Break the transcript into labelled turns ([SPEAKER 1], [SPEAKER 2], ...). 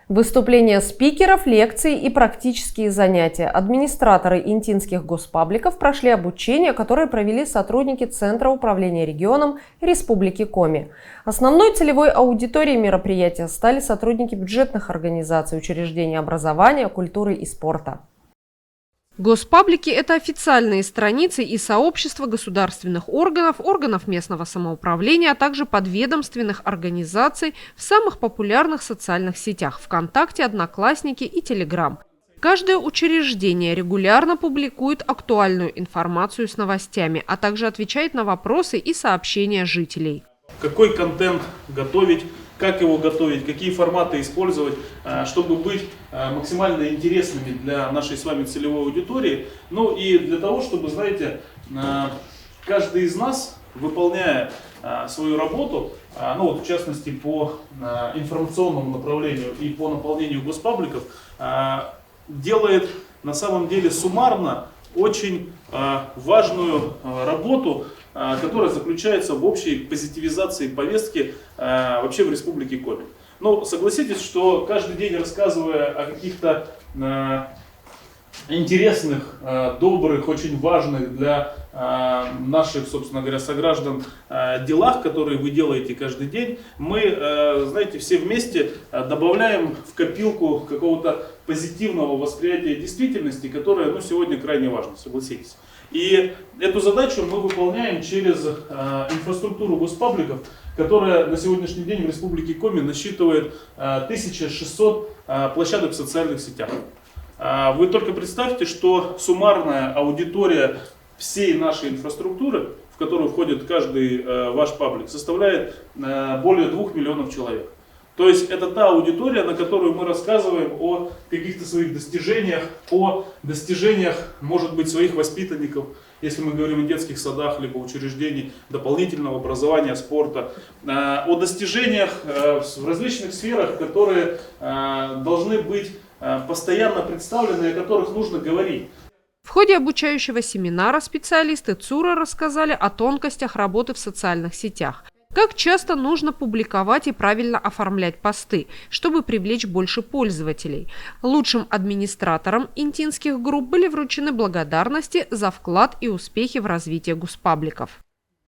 [SPEAKER 1] Выступления спикеров, лекции и практические занятия. Администраторы интинских госпабликов прошли обучение, которое провели сотрудники Центра управления регионом Республики Коми. Основной целевой аудиторией мероприятия стали сотрудники бюджетных организаций, учреждений образования, культуры и спорта.
[SPEAKER 2] Госпаблики – это официальные страницы и сообщества государственных органов, органов местного самоуправления, а также подведомственных организаций в самых популярных социальных сетях – ВКонтакте, Одноклассники и Телеграм. Каждое учреждение регулярно публикует актуальную информацию с новостями, а также отвечает на вопросы и сообщения жителей.
[SPEAKER 3] Какой контент готовить, как его готовить, какие форматы использовать, чтобы быть максимально интересными для нашей с вами целевой аудитории. Ну и для того, чтобы, знаете, каждый из нас, выполняя свою работу, ну вот в частности по информационному направлению и по наполнению госпабликов, делает на самом деле суммарно очень важную работу, которая заключается в общей позитивизации повестки вообще в Республике Коми. Но согласитесь, что каждый день, рассказывая о каких-то интересных, добрых, очень важных для наших, собственно говоря, сограждан делах, которые вы делаете каждый день, мы, знаете, все вместе добавляем в копилку какого-то позитивного восприятия действительности, которое, ну, сегодня крайне важно, согласитесь. И эту задачу мы выполняем через инфраструктуру госпабликов, которая на сегодняшний день в Республике Коми насчитывает 1600 площадок в социальных сетях. Вы только представьте, что суммарная аудитория всей нашей инфраструктуры, в которую входит каждый ваш паблик, составляет более 2 миллионов человек. То есть это та аудитория, на которую мы рассказываем о каких-то своих достижениях, о достижениях, может быть, своих воспитанников, если мы говорим о детских садах, либо учреждений дополнительного образования, спорта, о достижениях в различных сферах, которые должны быть постоянно представлены, о которых нужно говорить.
[SPEAKER 2] В ходе обучающего семинара специалисты ЦУРа рассказали о тонкостях работы в социальных сетях. Как часто нужно публиковать и правильно оформлять посты, чтобы привлечь больше пользователей. Лучшим администраторам интинских групп были вручены благодарности за вклад и успехи в развитие госпабликов.